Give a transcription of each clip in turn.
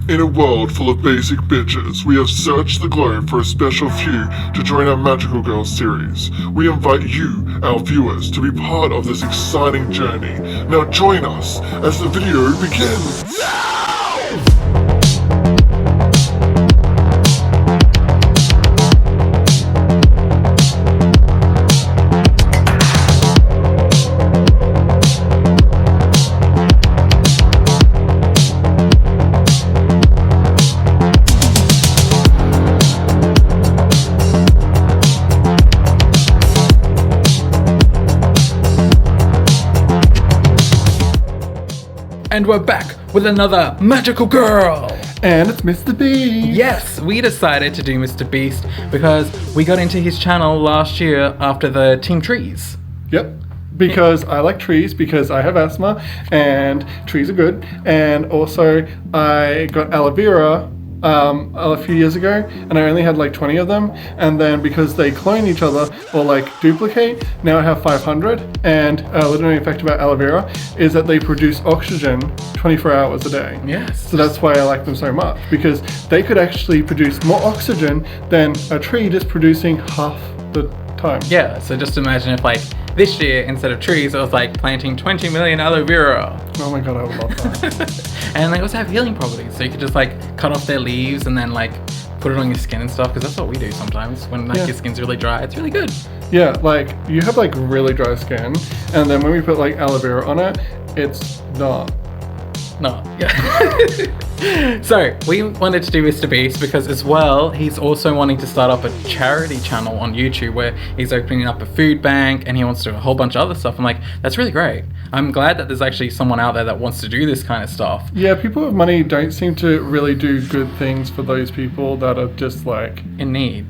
In a world full of basic bitches, we have searched the globe for a special few to join our Magical Girls series. We invite you, our viewers, to be part of this exciting journey. Now join us as the video begins. And we're back with another magical girl! And it's Mr. Beast! Yes, we decided to do Mr. Beast because we got into his channel last year after the Team Trees. Yep. Because I like trees, because I have asthma, and trees are good. And also, I got aloe vera a few years ago, and I only had like 20 of them. And then because they clone each other, or like duplicate, now I have 500. And a little known fact about aloe vera is that they produce oxygen 24 hours a day. Yes. So that's why I like them so much, because they could actually produce more oxygen than a tree just producing half the time. Yeah, so just imagine if like this year, instead of trees, it was like planting 20 million aloe vera. Oh my god, I would love that. And they also have healing properties, so you could just like cut off their leaves and then like put it on your skin and stuff, because that's what we do sometimes when like your skin's really dry. It's really good. Yeah, like you have like really dry skin, and then when we put like aloe vera on it, it's not. No. Yeah. So we wanted to do Mr. Beast because as well, he's also wanting to start up a charity channel on YouTube where he's opening up a food bank and he wants to do a whole bunch of other stuff. I'm like, that's really great. I'm glad that there's actually someone out there that wants to do this kind of stuff. Yeah, people with money don't seem to really do good things for those people that are just like In need.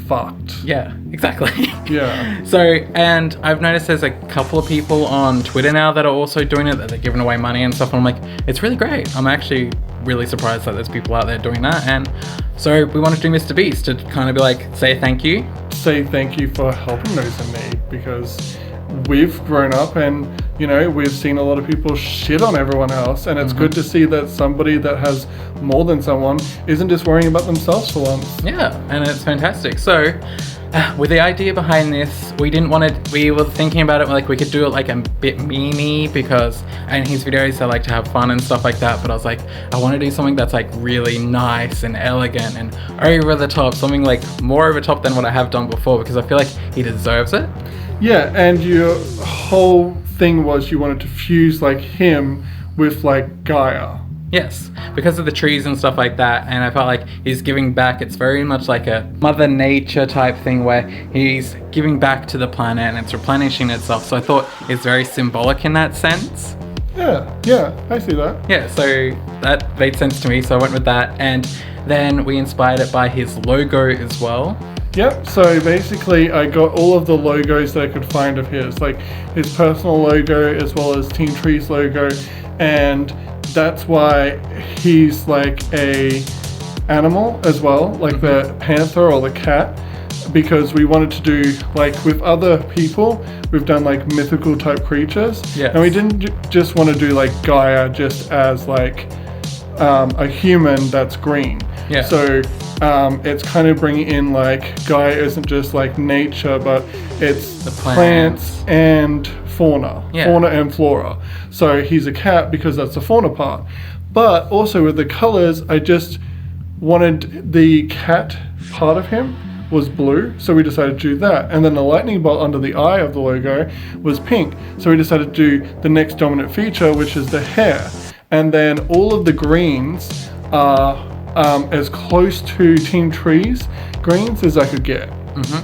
fucked. Yeah, exactly. Yeah. So, and I've noticed there's a couple of people on Twitter now that are also doing it, that they're giving away money and stuff. And I'm like, it's really great. I'm actually really surprised that there's people out there doing that. And so we want to do Mr. Beast to kind of be like, say thank you. Say thank you for helping those in need, because we've grown up and, you know, we've seen a lot of people shit on everyone else, and it's good to see that somebody that has more than someone isn't just worrying about themselves for once. Yeah, and it's fantastic. So, with the idea behind this, we were thinking about it like we could do it like a bit memey, because in his videos I like to have fun and stuff like that, but I was like, I want to do something that's like really nice and elegant and over the top, something like more over the top than what I have done before, because I feel like he deserves it. Yeah, and your whole thing was you wanted to fuse like him with like Gaia. Yes, because of the trees and stuff like that, and I felt like he's giving back. It's very much like a Mother Nature type thing where he's giving back to the planet and it's replenishing itself. So I thought it's very symbolic in that sense. Yeah, I see that. Yeah, so that made sense to me, so I went with that. And then we inspired it by his logo as well. Yep, so basically I got all of the logos that I could find of his, like his personal logo as well as Team Tree's logo, and that's why he's like a animal as well, like the panther or the cat, because we wanted to do, like with other people, we've done like mythical type creatures, and we didn't just want to do like Gaia just as like a human that's green. Yeah. So it's kind of bringing in like Gaia isn't just like nature, but it's the plants and fauna, fauna and flora. So he's a cat because that's the fauna part. But also with the colors, I just wanted the cat part of him was blue, so we decided to do that. And then the lightning bolt under the eye of the logo was pink, so we decided to do the next dominant feature, which is the hair. And then all of the greens are as close to Team Trees greens as I could get.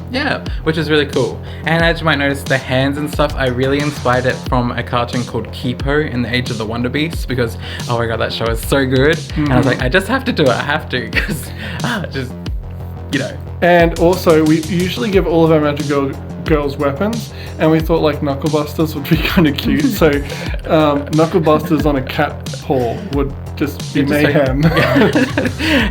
Yeah, which is really cool. And as you might notice, the hands and stuff, I really inspired it from a cartoon called Kipo in the Age of the Wonder Beasts, because oh my god, that show is so good. And I was like, I just have to do it, I have to, because just, you know. And also, we usually give all of our Magic Girls weapons, and we thought like Knuckle Busters would be kind of cute, so Knuckle Busters on a cat paw would just be Yeah, just mayhem.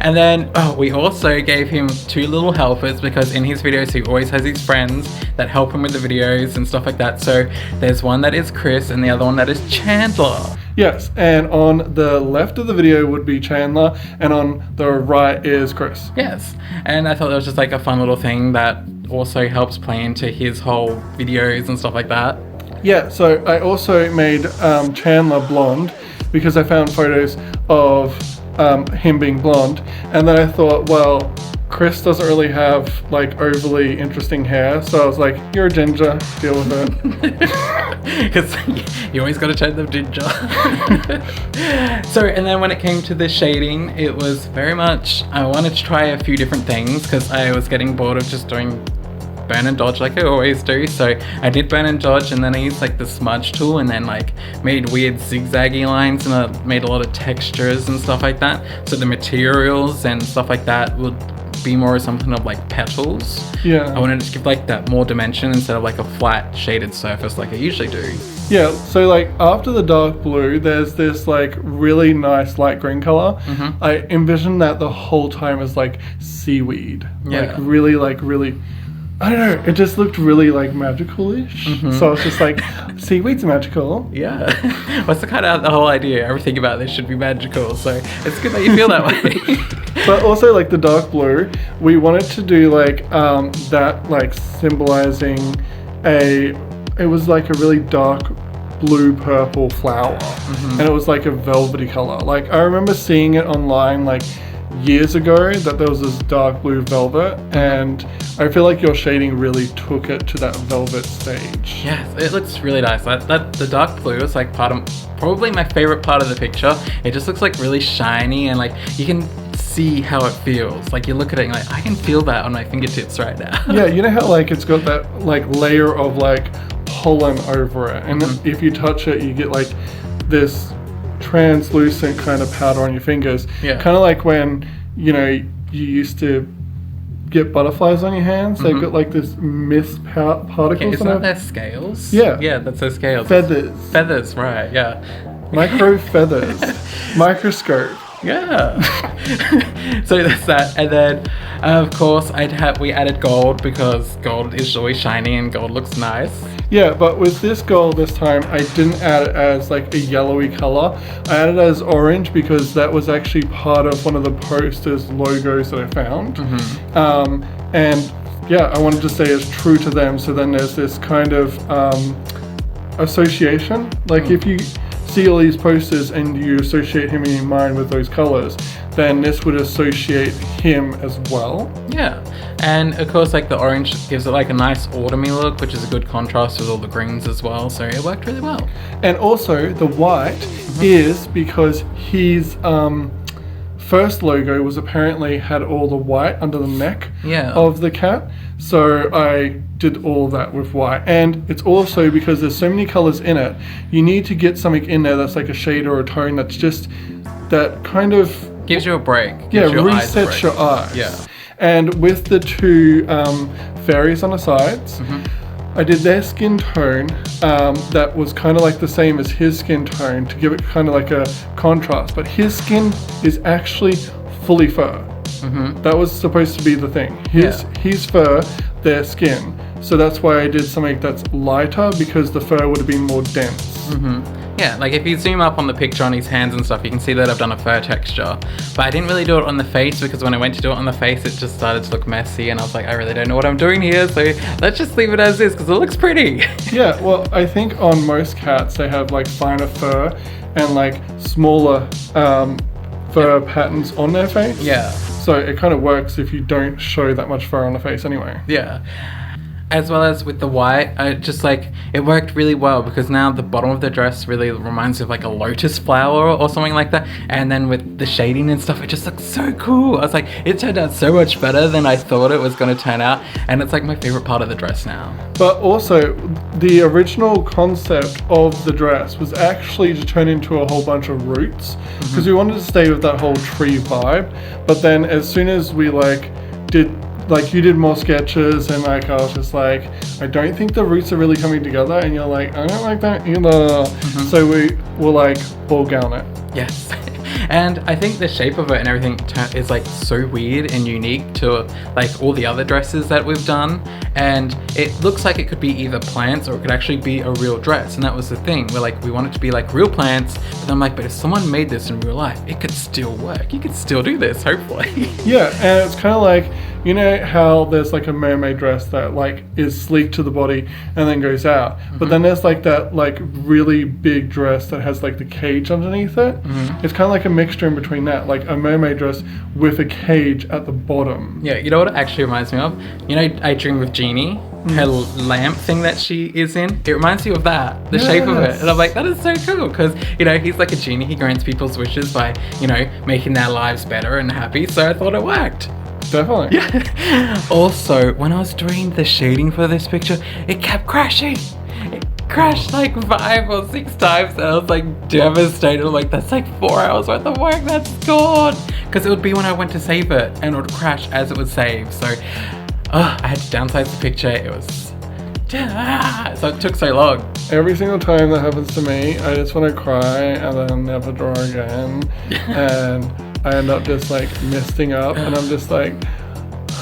And then we also gave him 2 little helpers because in his videos he always has his friends that help him with the videos and stuff like that. So there's one that is Chris and the other one that is Chandler. Yes, and on the left of the video would be Chandler, and on the right is Chris. Yes, and I thought that was just like a fun little thing that also helps play into his whole videos and stuff like that. Yeah, so I also made Chandler blonde because I found photos of him being blonde, and then I thought, well, Chris doesn't really have like overly interesting hair, so I was like, you're a ginger, deal with it. Because you always got to turn them ginger. So, and then when it came to the shading, it was very much, I wanted to try a few different things because I was getting bored of just doing burn and dodge like I always do. So I did burn and dodge, and then I used like the smudge tool and then like made weird zigzaggy lines, and I made a lot of textures and stuff like that. So the materials and stuff like that would be more something of like petals. Yeah. I wanted to give like that more dimension instead of like a flat shaded surface like I usually do. Yeah, so like after the dark blue, there's this like really nice light green color. Mm-hmm. I envisioned that the whole time as like seaweed. Yeah. Like really, I don't know, it just looked really like magical-ish. Mm-hmm. So I was just like, seaweed's magical. Yeah. What's the whole idea? Everything about this should be magical, so it's good that you feel that way. But also like the dark blue, we wanted to do like that like symbolizing it was like a really dark blue purple flower, and it was like a velvety color. Like I remember seeing it online like years ago that there was this dark blue velvet, and I feel like your shading really took it to that velvet stage. Yes, it looks really nice. That the dark blue is like probably my favorite part of the picture. It just looks like really shiny, and like you can see how it feels. Like you look at it and like, I can feel that on my fingertips right now. Yeah, you know how like it's got that like layer of like pollen over it, and if you touch it you get like this translucent kind of powder on your fingers. Yeah. Kind of like when, you know, you used to get butterflies on your hands. They've got like this mist particles Isn't on that it. their scales? Yeah. Yeah, that's their scales. Feathers. Feathers, right, yeah. Micro feathers. Microscope. Yeah. So that's that. And then, of course, we added gold because gold is always shiny and gold looks nice. Yeah, but with this gold this time, I didn't add it as like a yellowy color. I added it as orange because that was actually part of one of the posters logos that I found. And yeah, I wanted to stay as true to them. So then there's this kind of association. Like if you see all these posters and you associate him in your mind with those colors, then this would associate him as well. Yeah. And of course, like the orange gives it like a nice autumny look, which is a good contrast with all the greens as well. So it worked really well. And also the white is because his first logo was apparently had all the white under the neck of the cat. So I did all that with white. And it's also because there's so many colors in it, you need to get something in there that's like a shade or a tone that's just that kind of gives you a break. Yeah, Gives your eyes a resets break. your eyes. Yeah. And with the two fairies on the sides, I did their skin tone that was kind of like the same as his skin tone to give it kind of like a contrast. But his skin is actually fully fur. That was supposed to be the thing. His fur, their skin. So that's why I did something that's lighter, because the fur would have been more dense. Yeah, like if you zoom up on the picture on his hands and stuff, you can see that I've done a fur texture. But I didn't really do it on the face because when I went to do it on the face, it just started to look messy, and I was like, I really don't know what I'm doing here, so let's just leave it as is because it looks pretty. Yeah, well, I think on most cats they have like finer fur and like smaller fur patterns on their face. Yeah. So it kind of works if you don't show that much fur on the face anyway. Yeah. As well as with the white, it worked really well because now the bottom of the dress really reminds me of like a lotus flower or something like that. And then with the shading and stuff, it just looks so cool. I was like, it turned out so much better than I thought it was going to turn out. And it's like my favorite part of the dress now. But also, the original concept of the dress was actually to turn into a whole bunch of roots because we wanted to stay with that whole tree vibe. But then as soon as we you did more sketches and like I was just like, I don't think the roots are really coming together, and you're like, I don't like that either. So we were like, ball gown it. Yes. And I think the shape of it and everything is like so weird and unique to like all the other dresses that we've done. And it looks like it could be either plants or it could actually be a real dress. And that was the thing. We're like, we want it to be like real plants. But I'm like, but if someone made this in real life, it could still work. You could still do this, hopefully. Yeah, and it's kind of like, you know how there's like a mermaid dress that like is sleek to the body and then goes out, but then there's like that like really big dress that has like the cage underneath it. It's kind of like a mixture in between that, like a mermaid dress with a cage at the bottom. Yeah, you know what it actually reminds me of? You know, I Dream of Jeannie, her lamp thing that she is in. It reminds me of that, the shape of it. And I'm like, that is so cool because, you know, he's like a genie. He grants people's wishes by, you know, making their lives better and happy. So I thought it worked. Definitely. Yeah. Also, when I was doing the shading for this picture, it kept crashing. It crashed like 5 or 6 times and I was like devastated. I'm like, that's like 4 hours worth of work that's gone. Because it would be when I went to save it and it would crash as it would save. So I had to downsize the picture. It was... So it took so long. Every single time that happens to me, I just want to cry and then never draw again. And I end up just like misting up and I'm just like,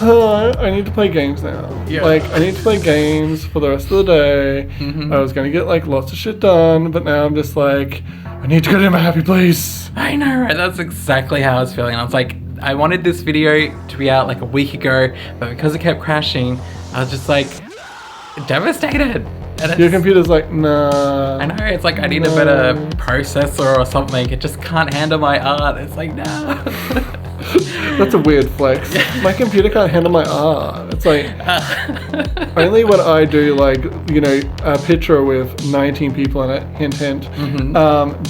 I need to play games now. Yeah. Like, I need to play games for the rest of the day. I was going to get like lots of shit done, but now I'm just like, I need to go to my happy place. I know, right? That's exactly how I was feeling. I was like, I wanted this video to be out like a week ago, but because it kept crashing, I was just like devastated. And Your computer's like, nah. I know, it's like I need a better processor or something. It just can't handle my art. It's like, no. That's a weird flex. My computer can't handle my art. It's like, only when I do like, you know, a picture with 19 people in it, hint hint,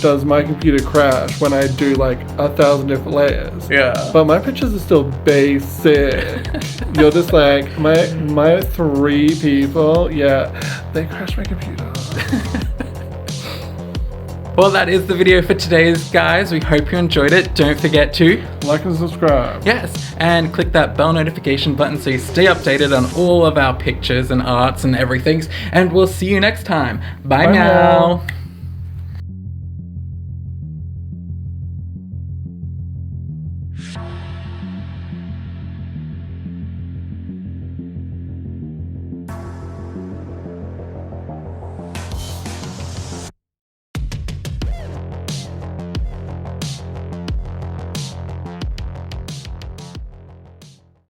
does my computer crash when I do like 1,000 different layers. Yeah. But my pictures are still basic. You're just like, my 3 people, yeah, they crashed my computer. Well, that is the video for today's, guys. We hope you enjoyed it. Don't forget to Like and subscribe. yes, and click that bell notification button so you stay updated on all of our pictures and arts and everything. And we'll see you next time. Bye, Bye meow. now.